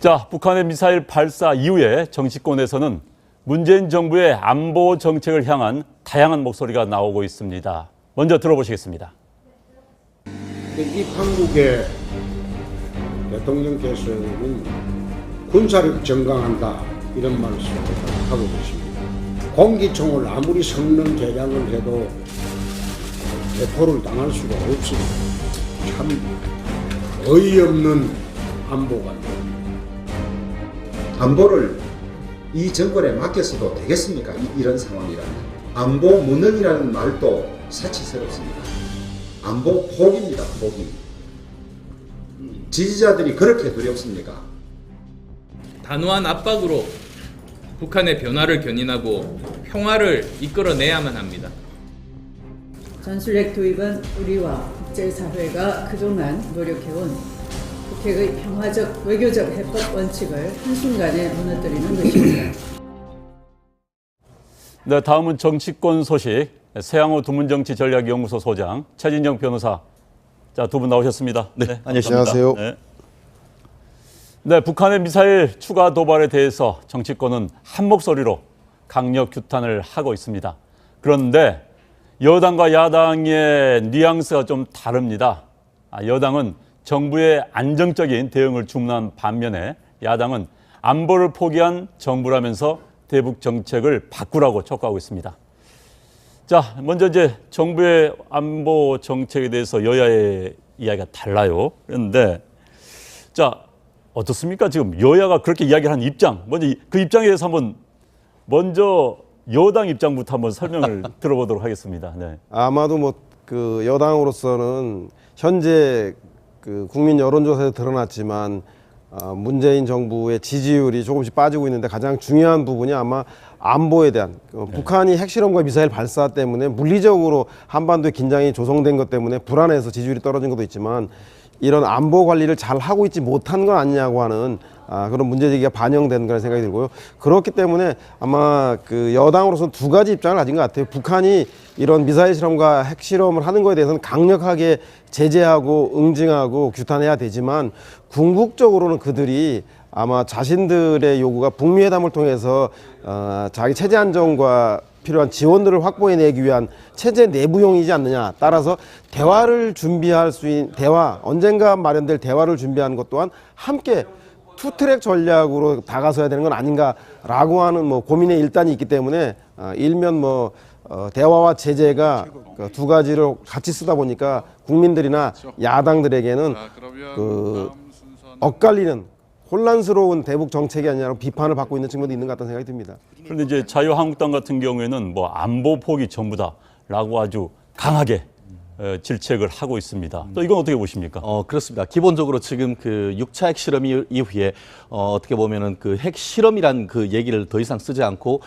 자, 북한의 미사일 발사 이후에 정치권에서는 문재인 정부의 안보 정책을 향한 다양한 목소리가 나오고 있습니다. 먼저 들어보시겠습니다. 이 한국의 대통령께서는 군사력 증강한다 이런 말씀을 하고 계십니다. 공기총을 아무리 성능 개량을 해도 대포를 당할 수가 없습니다. 참 어이없는 안보가 안보를 이 정권에 맡겼어도 되겠습니까? 이런 상황이라면. 안보 무능이라는 말도 사치스럽습니다. 안보 포기입니다. 포기. 지지자들이 그렇게 두렵습니까? 단호한 압박으로 북한의 변화를 견인하고 평화를 이끌어내야만 합니다. 전술핵 도입은 우리와 국제사회가 그동안 노력해온 북핵의 평화적 외교적 해법 원칙을 한순간에 무너뜨리는 것입니다. 네, 다음은 정치권 소식. 세양호 두문정치전략연구소 소장 최진영 변호사. 자, 두 분 나오셨습니다. 네, 안녕하세요. 네, 북한의 미사일 추가 도발에 대해서 정치권은 한 목소리로 강력 규탄을 하고 있습니다. 그런데 여당과 야당의 뉘앙스가 좀 다릅니다. 여당은 정부의 안정적인 대응을 주문한 반면에 야당은 안보를 포기한 정부라면서 대북 정책을 바꾸라고 촉구하고 있습니다. 자, 먼저 이제 정부의 안보 정책에 대해서 여야의 이야기가 달라요. 그런데 자, 어떻습니까? 지금 여야가 그렇게 이야기를 한 입장, 먼저 그 입장에 대해서 먼저 여당 입장부터 한번 설명을 들어보도록 하겠습니다. 네. 아마도 그 여당으로서는 현재 그 국민 여론조사에서 드러났지만 문재인 정부의 지지율이 조금씩 빠지고 있는데 가장 중요한 부분이 아마 안보에 대한 북한이 핵실험과 미사일 발사 때문에 물리적으로 한반도의 긴장이 조성된 것 때문에 불안해서 지지율이 떨어진 것도 있지만 이런 안보 관리를 잘 하고 있지 못한 건 아니냐고 하는 그런 문제제기가 반영된 그런 생각이 들고요. 그렇기 때문에 아마 그 여당으로서는 두 가지 입장을 가진 것 같아요. 북한이 이런 미사일 실험과 핵실험을 하는 것에 대해서는 강력하게 제재하고 응징하고 규탄해야 되지만 궁극적으로는 그들이 아마 자신들의 요구가 북미 회담을 통해서 자기 체제 안정과 필요한 지원들을 확보해내기 위한 체제 내부용이지 않느냐. 따라서 대화를 준비할 수 있는 언젠가 마련될 대화를 준비하는 것 또한 함께 투트랙 전략으로 다가서야 되는 건 아닌가라고 하는 고민의 일단이 있기 때문에 일면 대화와 제재가 두 가지를 같이 쓰다 보니까 국민들이나 야당들에게는 그 엇갈리는 혼란스러운 대북 정책이 아니라 비판을 받고 있는 측면도 있는 것 같다는 생각이 듭니다. 그런데 이제 자유한국당 같은 경우에는 안보 포기 전부다라고 아주 강하게 질책을 하고 있습니다. 또 이건 어떻게 보십니까? 그렇습니다. 기본적으로 지금 그 6차 핵실험 이후에 어떻게 보면은 그 핵실험이란 그 얘기를 더 이상 쓰지 않고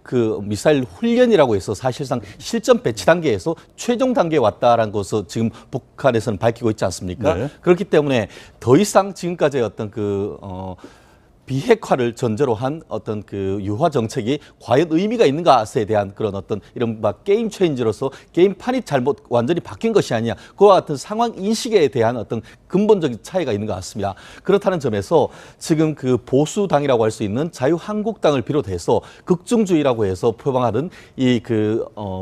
그 미사일 훈련이라고 해서 사실상 실전 배치 단계에서 최종 단계에 왔다라는 것을 지금 북한에서는 밝히고 있지 않습니까? 네. 그렇기 때문에 더 이상 지금까지의 어떤 비핵화를 전제로 한 어떤 그 유화 정책이 과연 의미가 있는가에 대한 그런 어떤 이른바 게임 체인지로서 게임판이 완전히 바뀐 것이 아니냐, 그와 같은 상황 인식에 대한 어떤 근본적인 차이가 있는 것 같습니다. 그렇다는 점에서 지금 그 보수당이라고 할 수 있는 자유한국당을 비롯해서 극중주의라고 해서 표방하던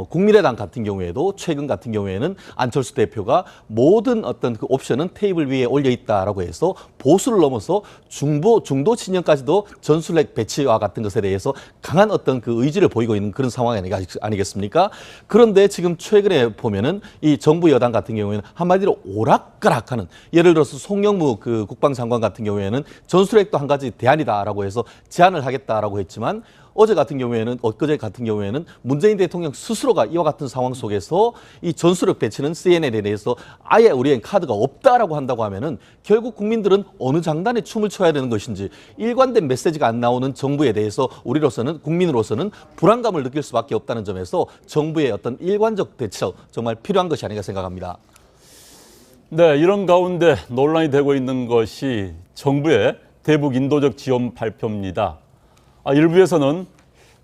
국민의당 같은 경우에도 최근 같은 경우에는 안철수 대표가 모든 어떤 그 옵션은 테이블 위에 올려 있다라고 해서 보수를 넘어서 중도 진영까지도 전술핵 배치와 같은 것에 대해서 강한 어떤 그 의지를 보이고 있는 그런 상황이 아니겠습니까? 그런데 지금 최근에 보면은 이 정부 여당 같은 경우에는 한마디로 오락가락하는, 예를 들어서 송영무 그 국방장관 같은 경우에는 전술핵도 한 가지 대안이다라고 해서 제안을 하겠다라고 했지만 엊그제 같은 경우에는 문재인 대통령 스스로가 이와 같은 상황 속에서 이 전술핵 배치는 CNN에 대해서 아예 우리엔 카드가 없다라고 한다고 하면은 결국 국민들은 어느 장단에 춤을 춰야 되는 것인지 일관된 메시지가 안 나오는 정부에 대해서 국민으로서는 불안감을 느낄 수밖에 없다는 점에서 정부의 어떤 일관적 대처 정말 필요한 것이 아닌가 생각합니다. 네, 이런 가운데 논란이 되고 있는 것이 정부의 대북 인도적 지원 발표입니다. 일부에서는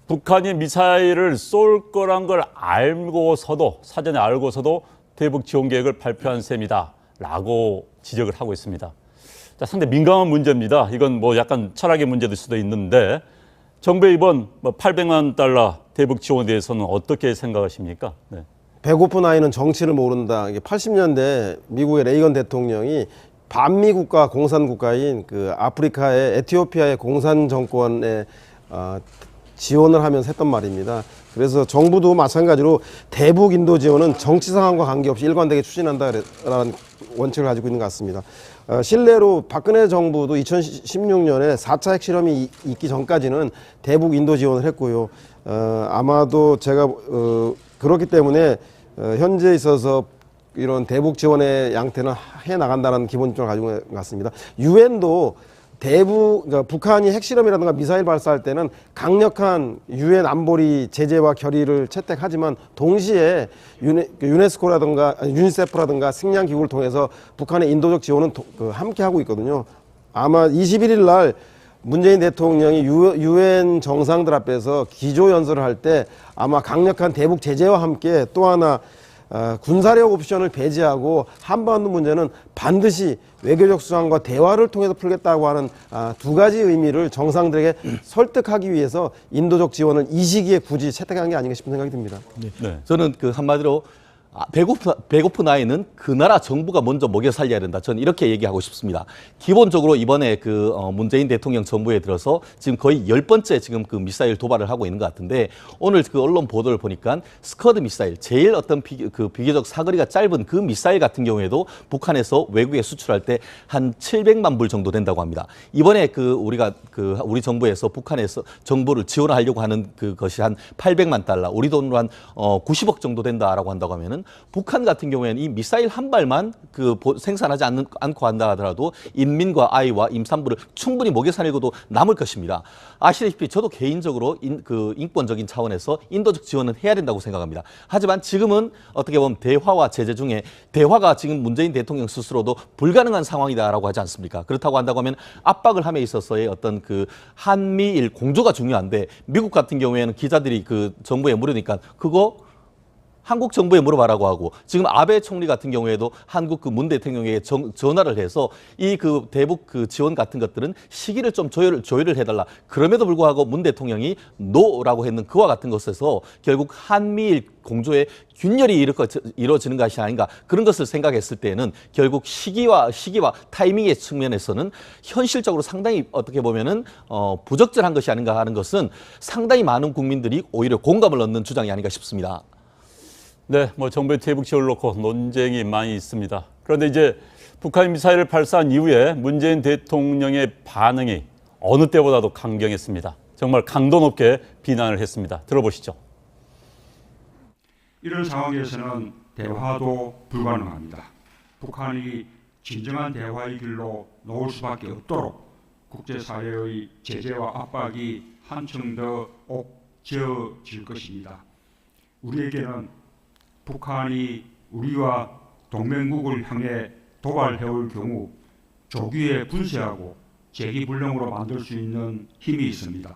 북한이 미사일을 쏠 거란 걸 사전에 알고서도 대북 지원 계획을 발표한 셈이다 라고 지적을 하고 있습니다. 자, 상당히 민감한 문제입니다. 이건 뭐 약간 철학의 문제일 수도 있는데 정부의 이번 뭐 800만 달러 대북 지원에 대해서는 어떻게 생각하십니까? 네. 배고픈 아이는 정치를 모른다. 이게 80년대 미국의 레이건 대통령이 반미 국가 공산 국가인 그 아프리카의 에티오피아의 공산 정권에 지원을 하면서 했던 말입니다. 그래서 정부도 마찬가지로 대북 인도 지원은 정치 상황과 관계없이 일관되게 추진한다라는 원칙을 가지고 있는 것 같습니다. 실례로 박근혜 정부도 2016년에 4차 핵실험이 있기 전까지는 대북 인도 지원을 했고요. 아마도 제가 그렇기 때문에 현재 있어서 이런 대북 지원의 양태는 해 나간다는 기본 입장을 가지고 있는 것 같습니다. 유엔도 그러니까 북한이 핵실험이라든가 미사일 발사할 때는 강력한 유엔 안보리 제재와 결의를 채택하지만 동시에 유네스코라든가 유니세프라든가 식량 기구를 통해서 북한의 인도적 지원은 함께 하고 있거든요. 아마 21일 날 문재인 대통령이 유엔 정상들 앞에서 기조연설을 할 때 아마 강력한 대북 제재와 함께 또 하나 군사력 옵션을 배제하고 한반도 문제는 반드시 외교적 수단과 대화를 통해서 풀겠다고 하는 두 가지 의미를 정상들에게 설득하기 위해서 인도적 지원을 이 시기에 굳이 채택한 게 아닌가 싶은 생각이 듭니다. 네. 저는 그 한마디로 배고픈 아이는 그 나라 정부가 먼저 먹여 살려야 된다. 저는 이렇게 얘기하고 싶습니다. 기본적으로 이번에 그 문재인 대통령 정부에 들어서 지금 거의 10번째 지금 그 미사일 도발을 하고 있는 것 같은데 오늘 그 언론 보도를 보니까 스커드 미사일 제일 어떤 비교적 사거리가 짧은 그 미사일 같은 경우에도 북한에서 외국에 수출할 때 한 700만 불 정도 된다고 합니다. 이번에 우리 정부에서 북한에서 정부를 지원하려고 하는 그것이 한 800만 달러, 우리 돈으로 한 90억 정도 된다라고 한다고 하면은 북한 같은 경우에는 이 미사일 한 발만 생산하지 않고 한다 하더라도 인민과 아이와 임산부를 충분히 먹여 살리고도 남을 것입니다. 아시다시피 저도 개인적으로 인권적인 차원에서 인도적 지원은 해야 된다고 생각합니다. 하지만 지금은 어떻게 보면 대화와 제재 중에 대화가 지금 문재인 대통령 스스로도 불가능한 상황이다라고 하지 않습니까? 그렇다고 한다고 하면 압박을 함에 있어서의 어떤 그 한미일 공조가 중요한데 미국 같은 경우에는 기자들이 그 정부에 물으니까 그거 한국 정부에 물어봐라고 하고 지금 아베 총리 같은 경우에도 한국 그 문 대통령에게 전화를 해서 이 그 대북 그 지원 같은 것들은 시기를 좀 조율을 해달라. 그럼에도 불구하고 문 대통령이 노라고 했는 그와 같은 것에서 결국 한미일 공조의 균열이 이루어지는 것이 아닌가 그런 것을 생각했을 때는 결국 시기와 타이밍의 측면에서는 현실적으로 상당히 어떻게 보면은 부적절한 것이 아닌가 하는 것은 상당히 많은 국민들이 오히려 공감을 얻는 주장이 아닌가 싶습니다. 네, 뭐 정부의 대북 지원을 놓고 논쟁이 많이 있습니다. 그런데 이제 북한 미사일을 발사한 이후에 문재인 대통령의 반응이 어느 때보다도 강경했습니다. 정말 강도 높게 비난을 했습니다. 들어보시죠. 이런 상황에서는 대화도 불가능합니다. 북한이 진정한 대화의 길로 놓을 수밖에 없도록 국제사회의 제재와 압박이 한층 더 옥죄어질 것입니다. 우리에게는 북한이 우리와 동맹국을 향해 도발해올 경우 조기에 분쇄하고 재기불능으로 만들 수 있는 힘이 있습니다.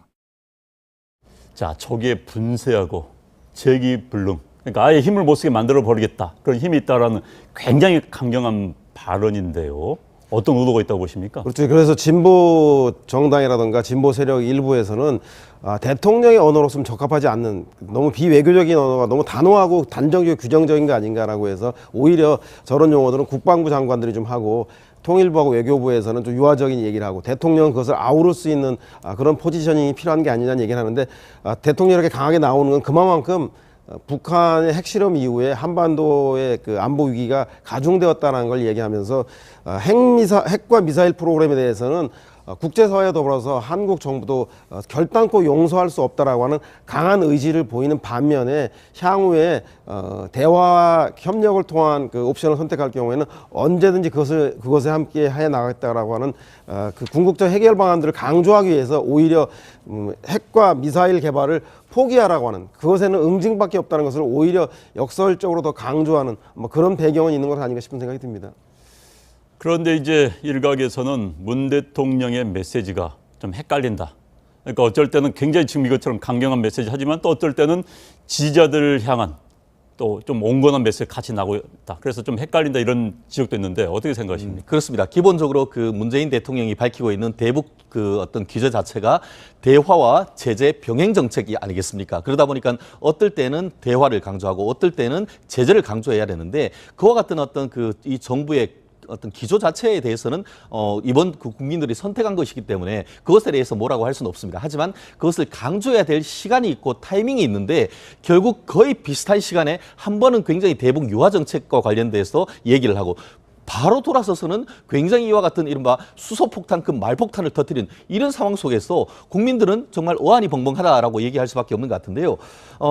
자, 조기에 분쇄하고 재기불능. 그러니까 아예 힘을 못 쓰게 만들어 버리겠다. 그런 힘이 있다라는 굉장히 강경한 발언인데요. 어떤 의도가 있다고 보십니까? 그렇죠. 그래서 진보 정당이라든가 진보 세력 일부에서는 대통령의 언어로서는 적합하지 않는 너무 비외교적인 언어가 너무 단호하고 단정적이고 규정적인 거 아닌가라고 해서 오히려 저런 용어들은 국방부 장관들이 좀 하고 통일부하고 외교부에서는 좀 유화적인 얘기를 하고 대통령은 그것을 아우를 수 있는 그런 포지셔닝이 필요한 게 아니냐는 얘기를 하는데 대통령이 이렇게 강하게 나오는 건 그만큼 북한의 핵실험 이후에 한반도의 그 안보 위기가 가중되었다는 걸 얘기하면서 핵과 미사일 프로그램에 대해서는 국제사회와 더불어서 한국 정부도 결단코 용서할 수 없다라고 하는 강한 의지를 보이는 반면에 향후에 대화와 협력을 통한 그 옵션을 선택할 경우에는 언제든지 그것에 함께 해 나가겠다라고 하는 그 궁극적 해결 방안들을 강조하기 위해서 오히려 핵과 미사일 개발을 포기하라고 하는 그것에는 응징밖에 없다는 것을 오히려 역설적으로 더 강조하는 뭐 그런 배경은 있는 것 아닌가 싶은 생각이 듭니다. 그런데 이제 일각에서는 문 대통령의 메시지가 좀 헷갈린다. 그러니까 어쩔 때는 굉장히 지금 이것처럼 강경한 메시지 하지만 또 어떨 때는 지지자들을 향한 또 좀 온건한 메시지 같이 나고 있다. 그래서 좀 헷갈린다 이런 지적도 있는데 어떻게 생각하십니까? 그렇습니다. 기본적으로 그 문재인 대통령이 밝히고 있는 대북 그 어떤 규제 자체가 대화와 제재 병행 정책이 아니겠습니까? 그러다 보니까 어떨 때는 대화를 강조하고 어떨 때는 제재를 강조해야 되는데 그와 같은 어떤 그 이 정부의 어떤 기조 자체에 대해서는 이번 그 국민들이 선택한 것이기 때문에 그것에 대해서 뭐라고 할 수는 없습니다. 하지만 그것을 강조해야 될 시간이 있고 타이밍이 있는데 결국 거의 비슷한 시간에 한 번은 굉장히 대북 유화 정책과 관련돼서 얘기를 하고 바로 돌아서서는 굉장히 이와 같은 이른바 수소폭탄급 말폭탄을 터뜨린 이런 상황 속에서 국민들은 정말 어안이 벙벙하다라고 얘기할 수밖에 없는 것 같은데요.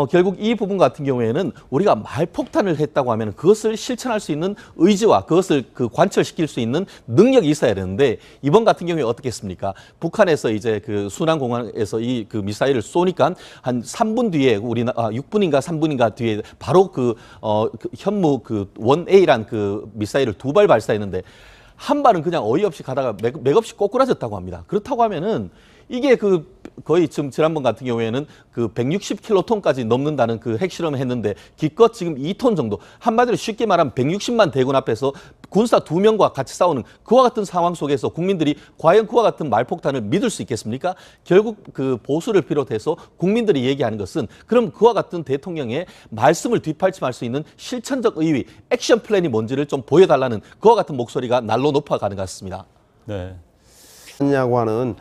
결국 이 부분 같은 경우에는 우리가 말폭탄을 했다고 하면 그것을 실천할 수 있는 의지와 그것을 그 관철시킬 수 있는 능력이 있어야 되는데 이번 같은 경우에 어떻게 했습니까? 북한에서 이제 그 순환공항에서 이 그 미사일을 쏘니까 한 3분 뒤에 6분인가 3분인가 뒤에 바로 그 현무 그 1A란 그 미사일을 두 발 발사했는데 한 발은 그냥 어이없이 가다가 맥없이 꼬꾸라졌다고 합니다. 그렇다고 하면은 이게 그 거의 지금 지난번 같은 경우에는 그 160킬로톤까지 넘는다는 그 핵실험을 했는데 기껏 지금 2톤 정도 한마디로 쉽게 말하면 160만 대군 앞에서 군사 2명과 같이 싸우는 그와 같은 상황 속에서 국민들이 과연 그와 같은 말폭탄을 믿을 수 있겠습니까? 결국 그 보수를 비롯해서 국민들이 얘기하는 것은 그럼 그와 같은 대통령의 말씀을 뒷받침할 수 있는 실천적 의위, 액션 플랜이 뭔지를 좀 보여달라는 그와 같은 목소리가 날로 높아가는 것 같습니다. 네. 냐고 하는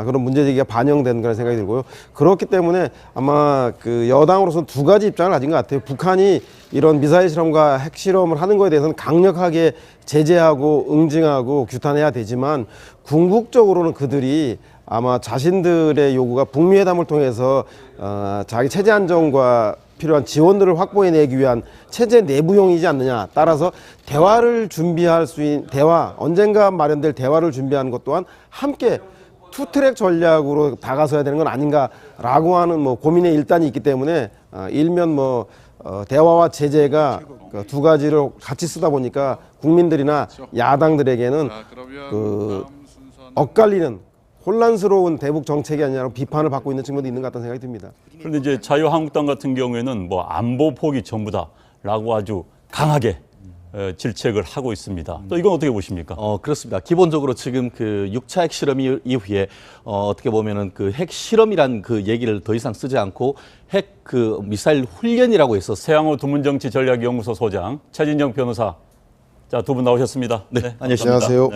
그런 문제제기가 반영된 그런 생각이 들고요. 그렇기 때문에 아마 그 여당으로서는 두 가지 입장을 가진 것 같아요. 북한이 이런 미사일 실험과 핵 실험을 하는 것에 대해서는 강력하게 제재하고 응징하고 규탄해야 되지만 궁극적으로는 그들이 아마 자신들의 요구가 북미 회담을 통해서 자기 체제 안정과 필요한 지원들을 확보해내기 위한 체제 내부용이지 않느냐. 따라서 대화를 준비할 수 있는 언젠가 마련될 대화를 준비하는 것 또한 함께 투트랙 전략으로 다가서야 되는 건 아닌가라고 하는 고민의 일단이 있기 때문에 일면 대화와 제재가 두 가지를 같이 쓰다 보니까 국민들이나 야당들에게는 그 엇갈리는 혼란스러운 대북 정책이 아니라 비판을 받고 있는 측면도 있는 것 같다는 생각이 듭니다. 그런데 이제 자유한국당 같은 경우에는 안보 포기 전부다라고 아주 강하게 질책을 하고 있습니다. 또 이건 어떻게 보십니까? 그렇습니다. 기본적으로 지금 그 6차 핵실험 이후에 어떻게 보면은 그 핵실험이란 그 얘기를 더 이상 쓰지 않고 핵 그 미사일 훈련이라고 해서 세양호 두문정치전략연구소 소장 최진영 변호사, 자, 두 분 나오셨습니다. 네, 안녕하세요.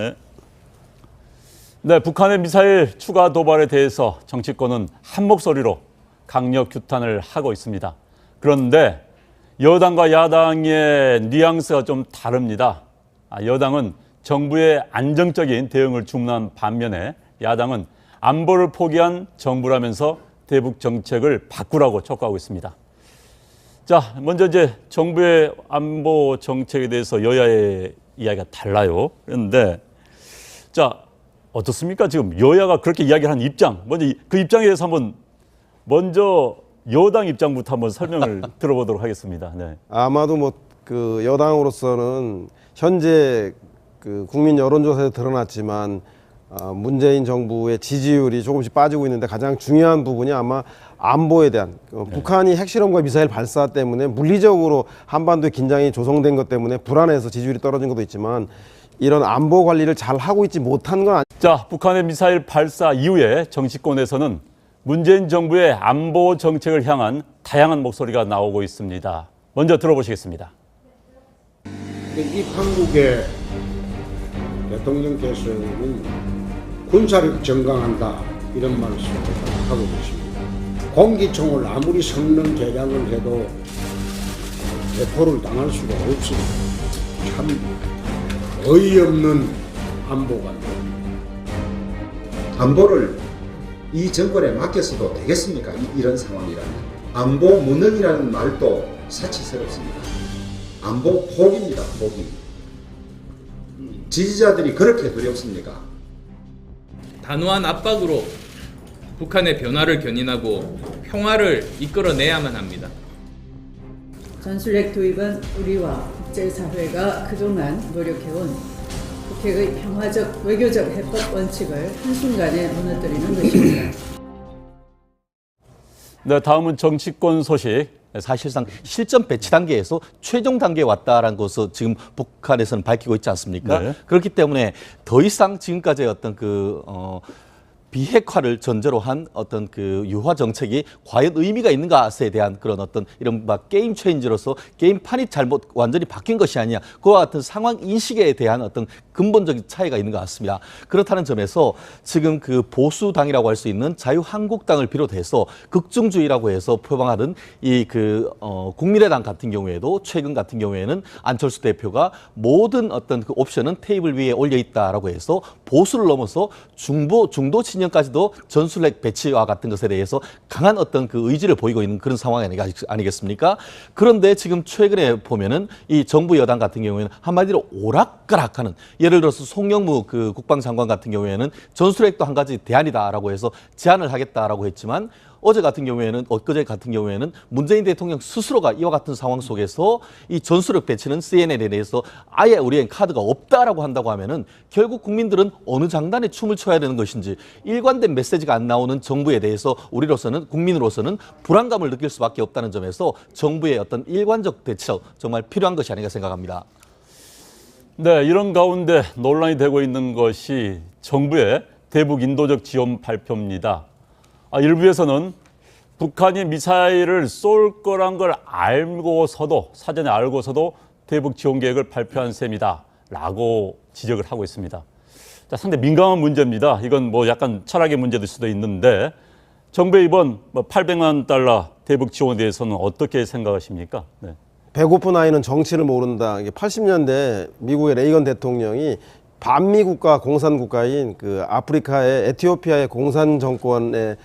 네, 북한의 미사일 추가 도발에 대해서 정치권은 한 목소리로 강력 규탄을 하고 있습니다. 그런데 여당과 야당의 뉘앙스가 좀 다릅니다. 여당은 정부의 안정적인 대응을 주문한 반면에 야당은 안보를 포기한 정부라면서 대북 정책을 바꾸라고 촉구하고 있습니다. 자, 먼저 이제 정부의 안보 정책에 대해서 여야의 이야기가 달라요. 그런데 자, 어떻습니까? 지금 여야가 그렇게 이야기를 한 입장, 먼저 그 입장에 대해서 먼저 여당 입장부터 한번 설명을 들어보도록 하겠습니다. 네. 아마도 그 여당으로서는 현재 그 국민 여론조사에서 드러났지만 문재인 정부의 지지율이 조금씩 빠지고 있는데 가장 중요한 부분이 아마 안보에 대한 북한이 핵실험과 미사일 발사 때문에 물리적으로 한반도에 긴장이 조성된 것 때문에 불안해서 지지율이 떨어진 것도 있지만 이런 안보 관리를 잘 하고 있지 못한 건 자, 북한의 미사일 발사 이후에 정치권에서는 문재인 정부의 안보 정책을 향한 다양한 목소리가 나오고 있습니다. 먼저 들어보시겠습니다. 이 한국의 대통령께서는 군사력 증강한다 이런 말씀을 하고 계십니다. 공기총을 아무리 성능 개량을 해도 대포를 당할 수가 없습니다. 참 어이없는 안보가 안보를 이 정권에 맡겼어도 되겠습니까? 이런 상황이라면 안보 무능이라는 말도 사치스럽습니다. 안보 포기입니다. 포기. 지지자들이 그렇게 두렵습니까? 단호한 압박으로 북한의 변화를 견인하고 평화를 이끌어내야만 합니다. 전술핵 도입은 우리와 국제사회가 그동안 노력해온 북핵의 평화적 외교적 해법 원칙을 한순간에 무너뜨리는 것입니다. 네, 다음은 정치권 소식. 사실상 실전 배치 단계에서 최종 단계에 왔다라는 것을 지금 북한에서는 밝히고 있지 않습니까? 네. 그렇기 때문에 더 이상 지금까지의 어떤 비핵화를 전제로 한 어떤 그 유화 정책이 과연 의미가 있는가에 대한 그런 어떤 이런 막 게임 체인지로서 게임판이 잘못 완전히 바뀐 것이 아니냐, 그와 같은 상황 인식에 대한 어떤 근본적인 차이가 있는 것 같습니다. 그렇다는 점에서 지금 그 보수당이라고 할 수 있는 자유한국당을 비롯해서 극중주의라고 해서 표방하던 이 국민의당 같은 경우에도 최근 같은 경우에는 안철수 대표가 모든 어떤 그 옵션은 테이블 위에 올려 있다라고 해서 보수를 넘어서 중도 진영까지도 전술핵 배치와 같은 것에 대해서 강한 어떤 그 의지를 보이고 있는 그런 상황이 아니겠습니까? 그런데 지금 최근에 보면은 이 정부 여당 같은 경우에는 한마디로 오락가락하는, 예를 들어서 송영무 그 국방장관 같은 경우에는 전술핵도 한 가지 대안이다라고 해서 제안을 하겠다라고 했지만, 엊그제 같은 경우에는 문재인 대통령 스스로가 이와 같은 상황 속에서 이 전술핵 배치는 CNN에 대해서 아예 우리엔 카드가 없다라고 한다고 하면은 결국 국민들은 어느 장단에 춤을 춰야 되는 것인지, 일관된 메시지가 안 나오는 정부에 대해서 우리로서는, 국민으로서는 불안감을 느낄 수밖에 없다는 점에서 정부의 어떤 일관적 대처 정말 필요한 것이 아닌가 생각합니다. 네, 이런 가운데 논란이 되고 있는 것이 정부의 대북 인도적 지원 발표입니다. 일부에서는 북한이 미사일을 쏠 거란 걸 사전에 알고서도 대북 지원 계획을 발표한 셈이다 라고 지적을 하고 있습니다. 자, 상당히 민감한 문제입니다. 이건 뭐 약간 철학의 문제일 수도 있는데, 정부의 이번 800만 달러 대북 지원에 대해서는 어떻게 생각하십니까? 네. 배고픈 아이는 정치를 모른다. 이게 80년대 미국의 레이건 대통령이 반미 국가, 공산 국가인 그 아프리카의 에티오피아의 공산 정권에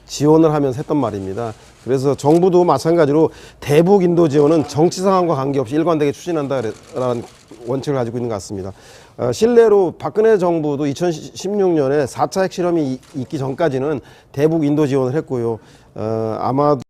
지원을 하면서 했던 말입니다. 그래서 정부도 마찬가지로 대북 인도 지원은 정치 상황과 관계없이 일관되게 추진한다라는 원칙을 가지고 있는 것 같습니다. 실례로 박근혜 정부도 2016년에 4차 핵실험이 있기 전까지는 대북 인도 지원을 했고요. 아마도